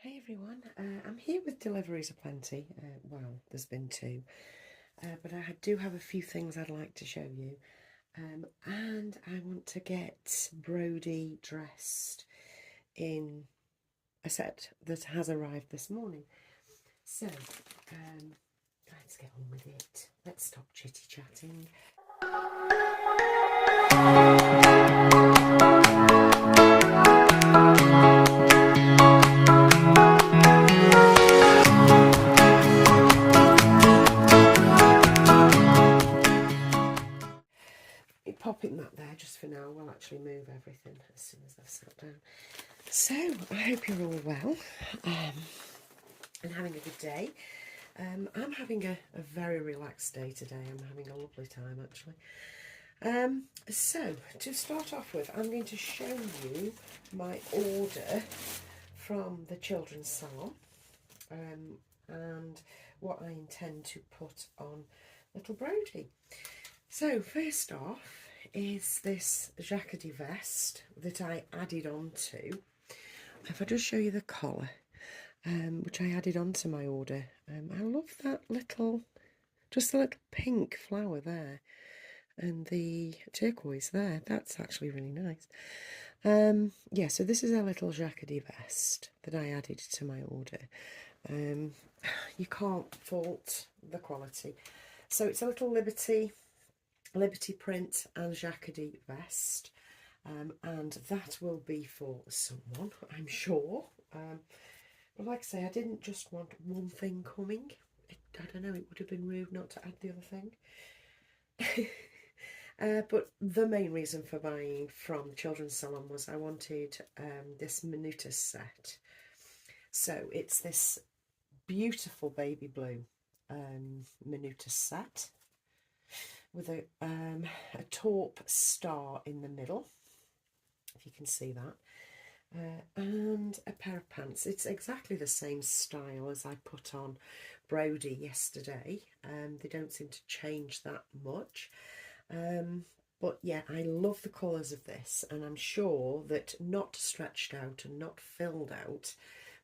Hey everyone, I'm here with deliveries aplenty. Well, there's been two, but I do have a few things I'd like to show you. And I want to get Brody dressed in a set that has arrived this morning. So, let's get on with it. Let's stop chitty chatting. Popping that there just for now. We'll actually move everything as soon as I've sat down. So I hope you're all well and having a good day. I'm having a very relaxed day today. I'm having a lovely time actually. So to start off with, I'm going to show you my order from the children's salon and what I intend to put on little Brody. So first off is this jacquardy vest that I added onto. If I just show you the collar, which I added onto my order. I love that little, just the little pink flower there and the turquoise there. That's actually really nice. Yeah, so this is a little jacquardy vest that I added to my order. You can't fault the quality. So it's a little Liberty print and jacquardy vest, and that will be for someone, I'm sure. But like I say, I didn't just want one thing coming. I don't know, it would have been rude not to add the other thing. But the main reason for buying from the children's salon was I wanted this Minutus set. So it's this beautiful baby blue Minutus set with a taupe star in the middle, if you can see that, and a pair of pants. It's exactly the same style as I put on Brody yesterday. They don't seem to change that much, but yeah, I love the colours of this, and I'm sure that not stretched out and not filled out,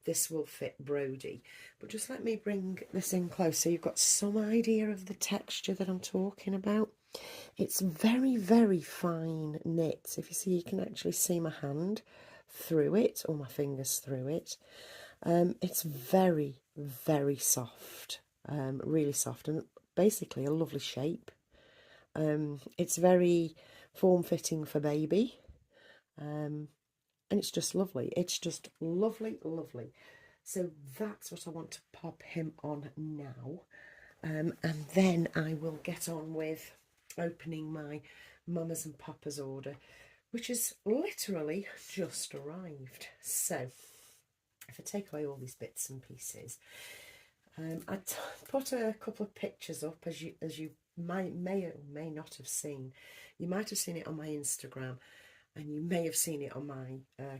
this will fit Brody. But just let me bring this in close so you've got some idea of the texture that I'm talking about. It's very, very fine knit. If you see, you can actually see my hand through it, or my fingers through it. It's very, very soft, really soft, and basically a lovely shape. It's very form-fitting for baby. And it's just lovely. It's just lovely, lovely. So that's what I want to pop him on now. And then I will get on with opening my Mamas and Papas order, which has literally just arrived. So if I take away all these bits and pieces, I put a couple of pictures up as you may or may not have seen. You might have seen it on my Instagram, and you may have seen it on my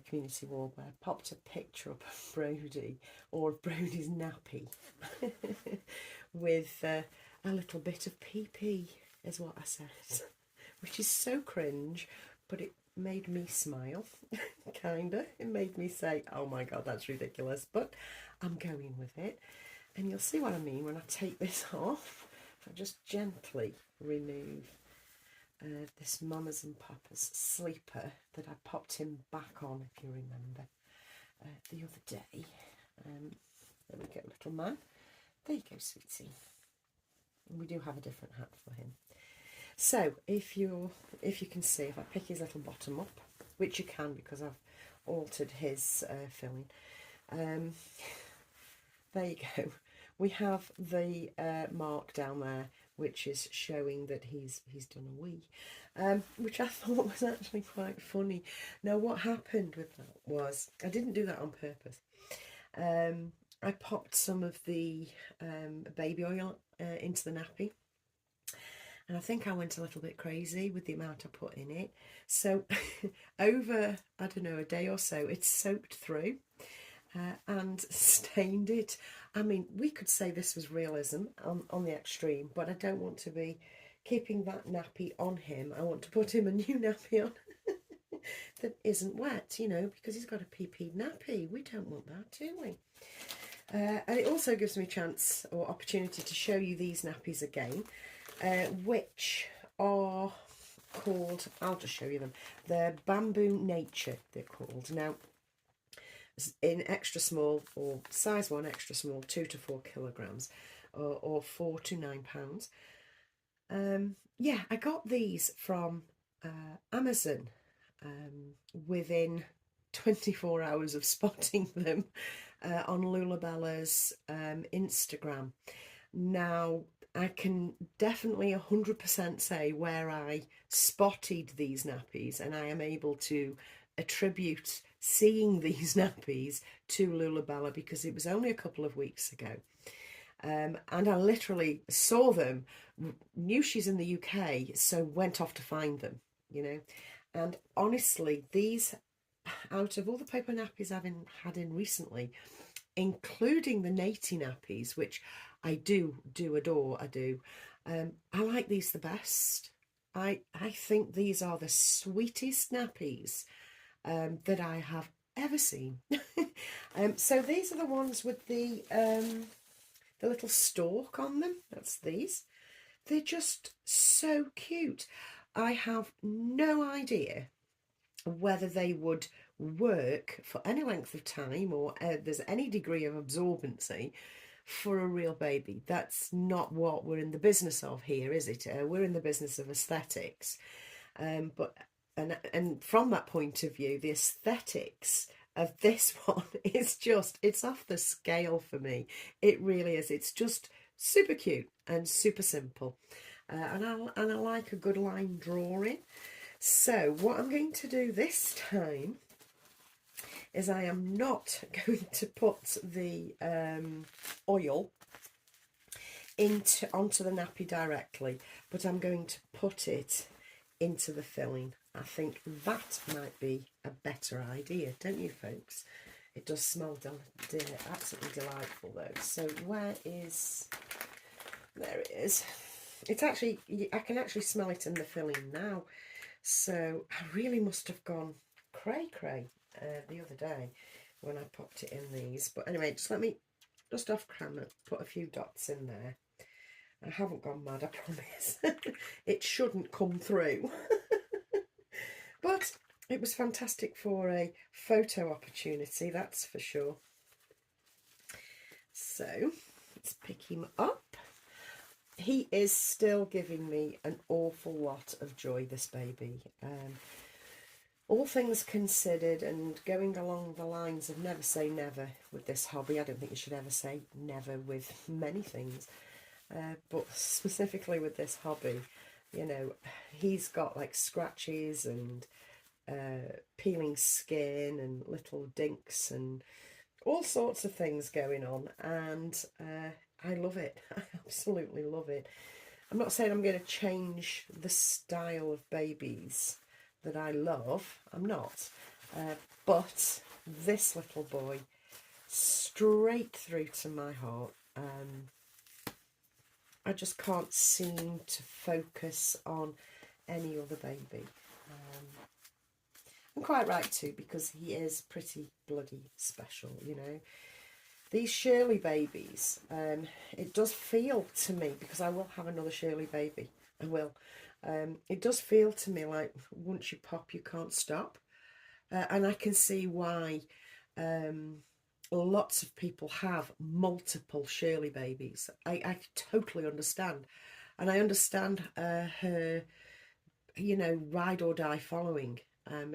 community wall where I popped a picture up of Brody, or Brody's nappy, with a little bit of pee-pee, is what I said, which is so cringe, but it made me smile, kinda. It made me say, oh my god, that's ridiculous, but I'm going with it. And you'll see what I mean when I take this off. If I just gently remove this Mamas and Papas sleeper that I popped him back on, if you remember, the other day. There we go, little man. There you go, sweetie. And we do have a different hat for him. So if you can see, if I pick his little bottom up, which you can because I've altered his filling, there you go. We have the mark down there, which is showing that he's done a wee, which I thought was actually quite funny. Now, what happened with that was, I didn't do that on purpose. I popped some of the baby oil into the nappy, and I think I went a little bit crazy with the amount I put in it. So over, I don't know, a day or so, it's soaked through and stained it. I mean, we could say this was realism on the extreme, but I don't want to be keeping that nappy on him. I want to put him a new nappy on. that isn't wet, you know, because he's got a pee-pee nappy. We don't want that, do we? And it also gives me a chance or opportunity to show you these nappies again, which are called, I'll just show you them. They're Bamboo Nature, they're called. Now, in extra small or size 1 extra small, 2 to 4 kilograms, or 4 to 9 pounds. Yeah, I got these from Amazon within 24 hours of spotting them on Lulabella's Instagram. Now, I can definitely 100% say where I spotted these nappies, and I am able to attribute seeing these nappies to Lulabella because it was only a couple of weeks ago. And I literally saw them, knew she's in the UK, so went off to find them, you know. And honestly, these, out of all the paper nappies I've had in recently, including the naty nappies, which I do adore, I like these the best. I think these are the sweetest nappies that I have ever seen. So these are the ones with the little stalk on them. That's these. They're just so cute. I have no idea whether they would work for any length of time or there's any degree of absorbency for a real baby. That's not what we're in the business of here, is it? We're in the business of aesthetics. But from that point of view, the aesthetics of this one is just, it's off the scale for me. It really is. It's just super cute and super simple. And I like a good line drawing. So what I'm going to do this time is I am not going to put the oil onto the nappy directly, but I'm going to put it into the filling. I think that might be a better idea, don't you, folks? It does smell absolutely delightful though. So there it is. It's actually, I can actually smell it in the filling now. So I really must have gone cray the other day when I popped it in these. But anyway, just let me, just off camera, put a few dots in there. I haven't gone mad, I promise. It shouldn't come through. But it was fantastic for a photo opportunity, that's for sure. So let's pick him up. He is still giving me an awful lot of joy, this baby. All things considered, and going along the lines of never say never with this hobby. I don't think you should ever say never with many things. But specifically with this hobby, you know, he's got like scratches and peeling skin and little dinks and all sorts of things going on, and I love it. I absolutely love it. I'm not saying I'm going to change the style of babies that I love, I'm not, but this little boy, straight through to my heart. I just can't seem to focus on any other baby. I'm quite right too, because he is pretty bloody special, you know. These Shirley babies, it does feel to me, because I will have another Shirley baby, I will. It does feel to me like once you pop, you can't stop. And I can see why lots of people have multiple Shirley babies. I totally understand. And I understand her, you know, ride or die following.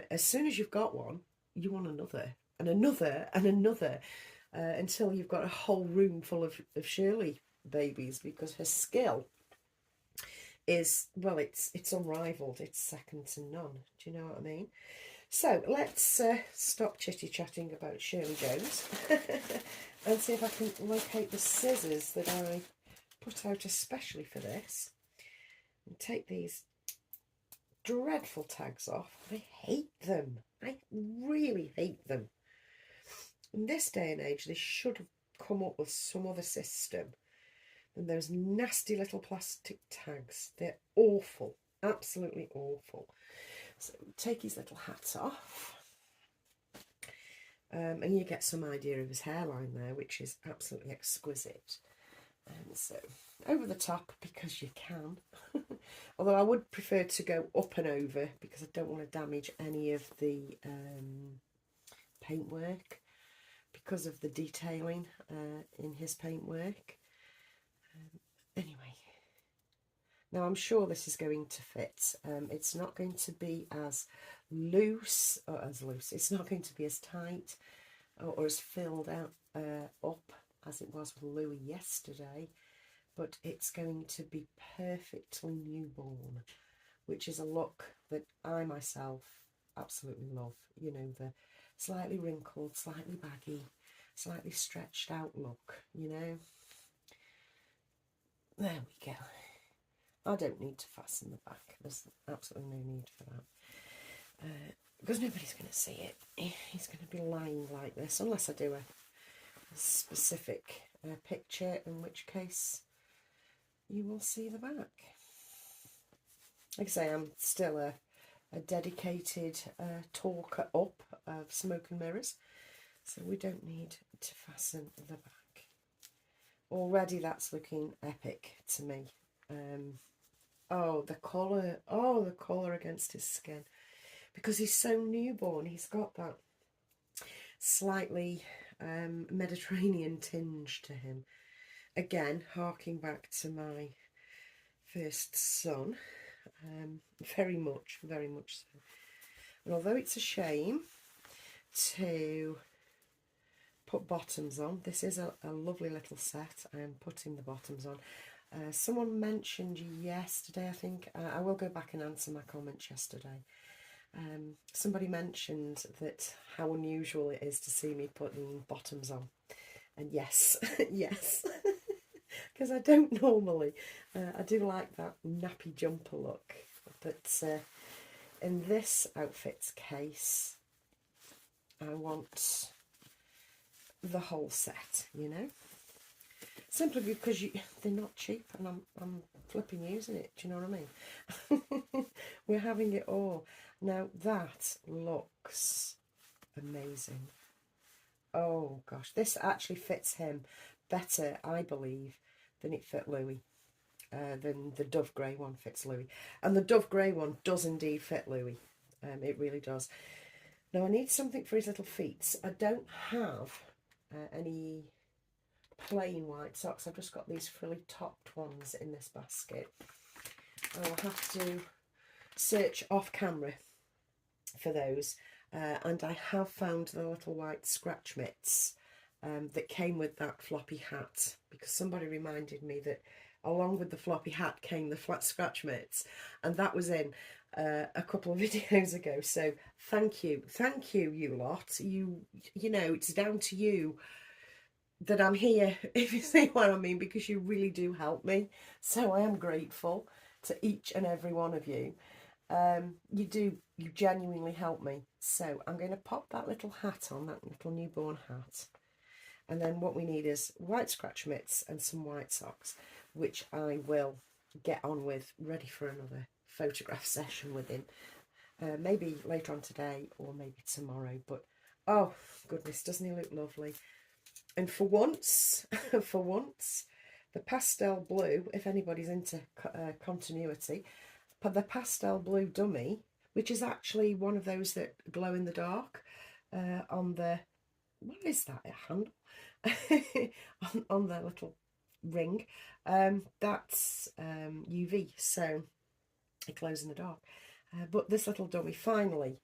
As soon as you've got one, you want another and another and another, until you've got a whole room full of Shirley babies, because her skill is, well, it's unrivaled. It's second to none. Do you know what I mean? So let's stop chitty-chatting about Shirley Jones and see if I can locate the scissors that I put out especially for this, and take these dreadful tags off. I hate them. I really hate them. In this day and age, they should have come up with some other system than those nasty little plastic tags. They're awful, absolutely awful. So take his little hat off. And you get some idea of his hairline there, which is absolutely exquisite. And so over the top, because you can. Although I would prefer to go up and over, because I don't want to damage any of the paintwork, because of the detailing in his paintwork. Anyway, now I'm sure this is going to fit. It's not going to be as loose, it's not going to be as tight or as filled out up as it was with Louis yesterday, but it's going to be perfectly newborn, which is a look that I myself absolutely love. You know, the slightly wrinkled, slightly baggy, slightly stretched out look, you know. There we go. I don't need to fasten the back. There's absolutely no need for that. Because nobody's going to see it. He's going to be lying like this, unless I do a specific picture, in which case you will see the back. Like I say, I'm still a dedicated talker up of smoke and mirrors, so we don't need to fasten the back. Already that's looking epic to me. Oh, the colour against his skin, because he's so newborn. He's got that slightly Mediterranean tinge to him. Again, harking back to my first son, very much so. And although it's a shame to put bottoms on, this is a lovely little set. I am putting the bottoms on. Someone mentioned yesterday, I think, I will go back and answer my comments yesterday. Somebody mentioned that how unusual it is to see me putting bottoms on. And yes, yes, because I don't normally. I do like that nappy jumper look. But in this outfit's case, I want the whole set, you know. Simply because they're not cheap, and I'm flipping using it. Do you know what I mean? We're having it all. Now that looks amazing. Oh gosh, this actually fits him better, I believe, than it fit Louis. Than the dove grey one fits Louis. And the dove grey one does indeed fit Louis. It really does. Now I need something for his little feet. I don't have any plain white socks. I've just got these frilly topped ones in this basket. I'll have to search off camera for those, and I have found the little white scratch mitts that came with that floppy hat, because somebody reminded me that along with the floppy hat came the flat scratch mitts, and that was in a couple of videos ago. So thank you you lot. You know, it's down to you that I'm here, if you see what I mean, because you really do help me. So I am grateful to each and every one of you. You genuinely help me. So I'm going to pop that little hat on, that little newborn hat. And then what we need is white scratch mitts and some white socks, which I will get on with, ready for another photograph session with him. Maybe later on today or maybe tomorrow. But oh goodness, doesn't he look lovely? And for once, the pastel blue, if anybody's into continuity, the pastel blue dummy, which is actually one of those that glow in the dark, on the, what is that, a handle? on the little ring, that's UV, so it glows in the dark. But this little dummy finally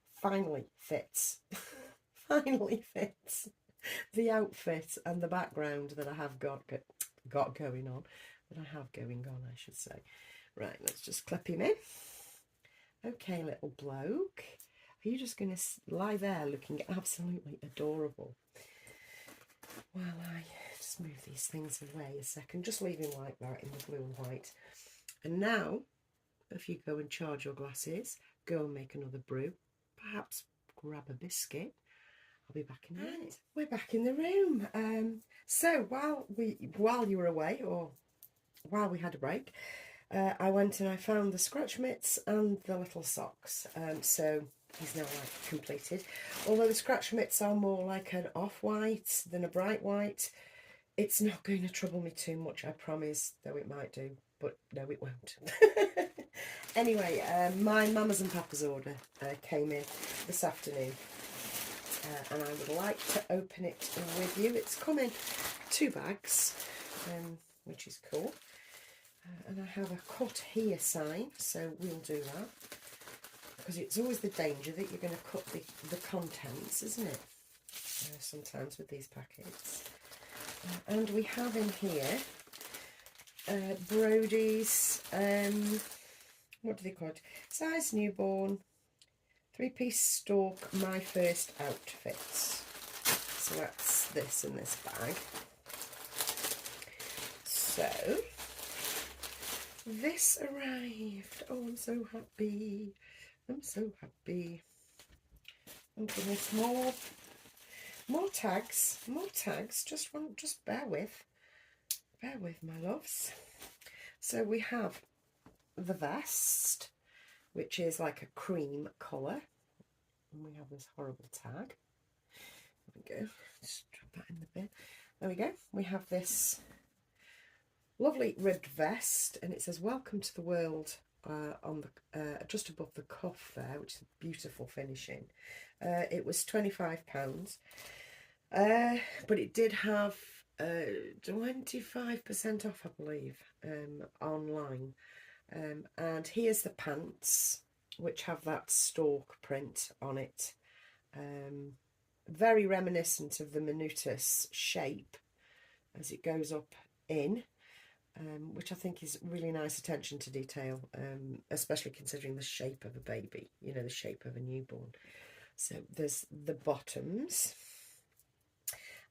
fits, finally fits the outfit and the background that I have got going on, I should say. Right, let's just clip him in. Okay, little bloke, are you just going to lie there looking absolutely adorable while I just move these things away a second, just leave him like that in the blue and white. And now, if you go and charge your glasses, go and make another brew, perhaps grab a biscuit. I'll be back in a minute. We're back in the room. So while you were away, or while we had a break, I went and I found the scratch mitts and the little socks. So he's now like completed. Although the scratch mitts are more like an off-white than a bright white, it's not going to trouble me too much, I promise, though it might do, but no, it won't. Anyway, my Mamas and Papas order came in this afternoon, and I would like to open it with you. It's come in 2 bags, which is cool. And I have a cut here sign, so we'll do that. Because it's always the danger that you're going to cut the contents, isn't it? Sometimes with these packets. And we have in here Brody's, what do they call it? Size newborn, 3-piece stalk, my first outfits. So that's this in this bag. So, this arrived. Oh, I'm so happy. I'm so happy. Oh goodness, more tags, just bear with, my loves. So we have the vest, which is like a cream colour, and we have this horrible tag. There we go, just drop that in the bin. There we go, we have this lovely ribbed vest, and it says welcome to the world on the just above the cuff there, which is a beautiful finishing. It was £25, but it did have 25% off, I believe, online. And here's the pants, which have that stalk print on it. Very reminiscent of the Minutus shape as it goes up in. Which I think is really nice attention to detail, especially considering the shape of a baby, you know, the shape of a newborn. So there's the bottoms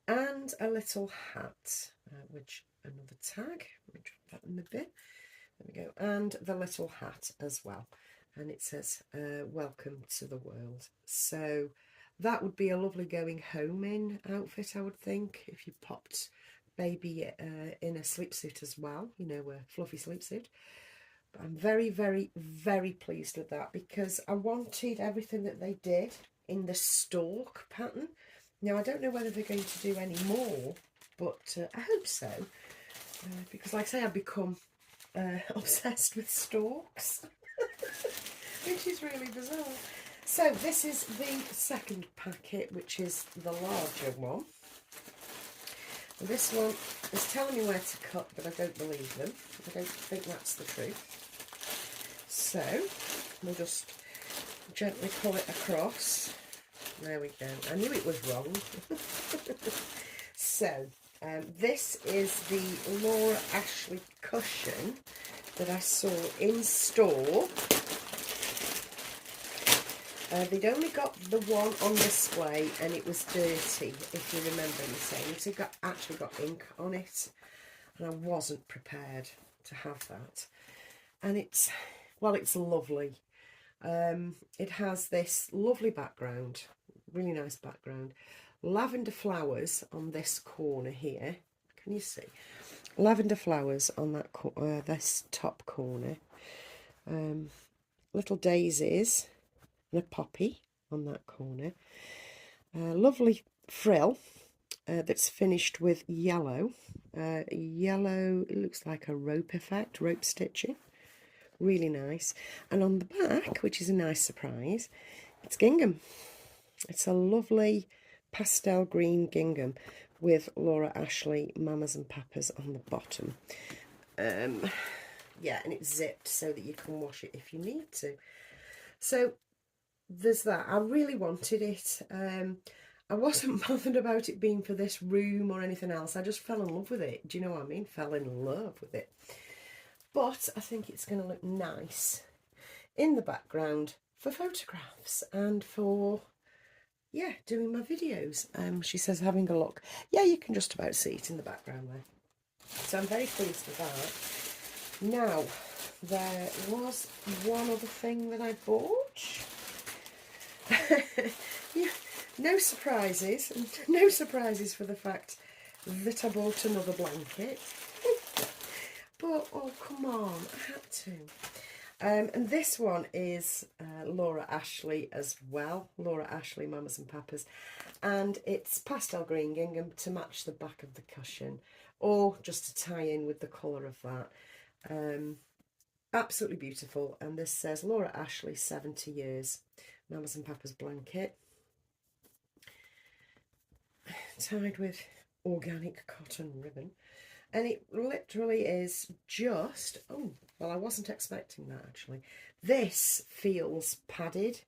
and a little hat, which another tag, let me drop that in the bin, there we go, and the little hat as well, and it says welcome to the world. So that would be a lovely going home in outfit, I would think, if you popped baby in a sleep suit as well, you know, a fluffy sleep suit. But I'm very, very, very pleased with that, because I wanted everything that they did in the stalk pattern. Now, I don't know whether they're going to do any more, but I hope so, because like I say, I've become obsessed with stalks, which is really bizarre. So this is the second packet, which is the larger one. And this one is telling me where to cut, but I don't believe them. I don't think that's the truth. So we'll just gently pull it across. There we go. I knew it was wrong. So this is the Laura Ashley cushion that I saw in store. They'd only got the one on display and it was dirty, if you remember me saying. It actually got ink on it, and I wasn't prepared to have that. And it's lovely. It has this lovely background, really nice background. Lavender flowers on this corner here. Can you see? Lavender flowers on that this top corner. Little daisies. And a poppy on that corner. Lovely frill that's finished with yellow. Yellow, it looks like a rope effect, rope stitching. Really nice. And on the back, which is a nice surprise, it's gingham. It's a lovely pastel green gingham with Laura Ashley Mamas and Papas on the bottom. Yeah, and it's zipped so that you can wash it if you need to. So there's that. I really wanted it. I wasn't bothered about it being for this room or anything else. I just fell in love with it. Do you know what I mean? Fell in love with it. But I think it's going to look nice in the background for photographs and for, yeah, doing my videos. She says having a look. Yeah, you can just about see it in the background there. So I'm very pleased with that. Now, there was one other thing that I bought. Yeah, no surprises for the fact that I bought another blanket. but oh come on, I had to. And this one is Laura Ashley as well. Laura Ashley, Mamas and Papas. And it's pastel green gingham to match the back of the cushion, or just to tie in with the colour of that. Absolutely beautiful. And this says Laura Ashley, 70 years. Mamas and Papas blanket. Tied with organic cotton ribbon. And it literally is just, oh, well, I wasn't expecting that actually. This feels padded.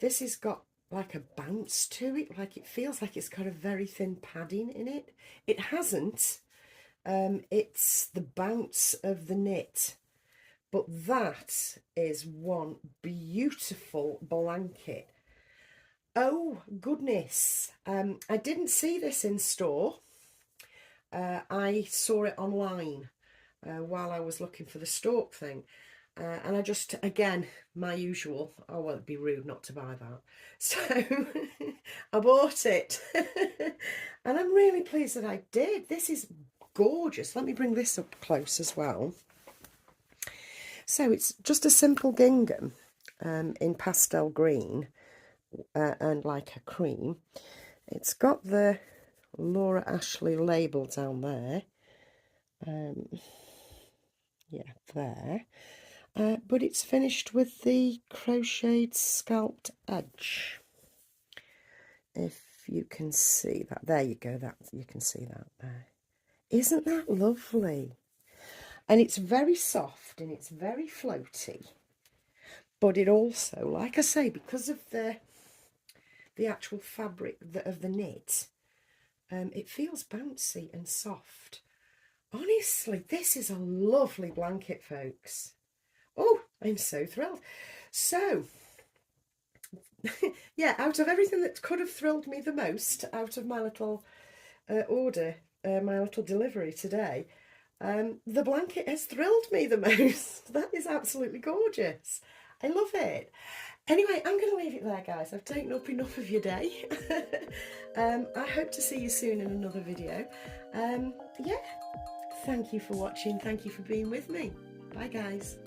This has got like a bounce to it, like it feels like it's got a very thin padding in it. It hasn't. It's the bounce of the knit. But that is one beautiful blanket. Oh, goodness. I didn't see this in store. I saw it online while I was looking for the stork thing. And I just, again, my usual, oh, well, it'd be rude not to buy that. So I bought it. And I'm really pleased that I did. This is gorgeous. Let me bring this up close as well. So it's just a simple gingham in pastel green and like a cream. It's got the Laura Ashley label down there. Yeah, there. But it's finished with the crocheted scalped edge. If you can see that. There you go. That you can see that there. Isn't that lovely? And it's very soft and it's very floaty. But it also, like I say, because of the actual fabric of the knit, it feels bouncy and soft. Honestly, this is a lovely blanket, folks. Oh, I'm so thrilled. So, yeah, out of everything that could have thrilled me the most out of my little order, my little delivery today, the blanket has thrilled me the most. That is absolutely gorgeous. I love it. Anyway, I'm going to leave it there, guys. I've taken up enough of your day. I hope to see you soon in another video. Yeah, thank you for watching. Thank you for being with me. Bye, guys.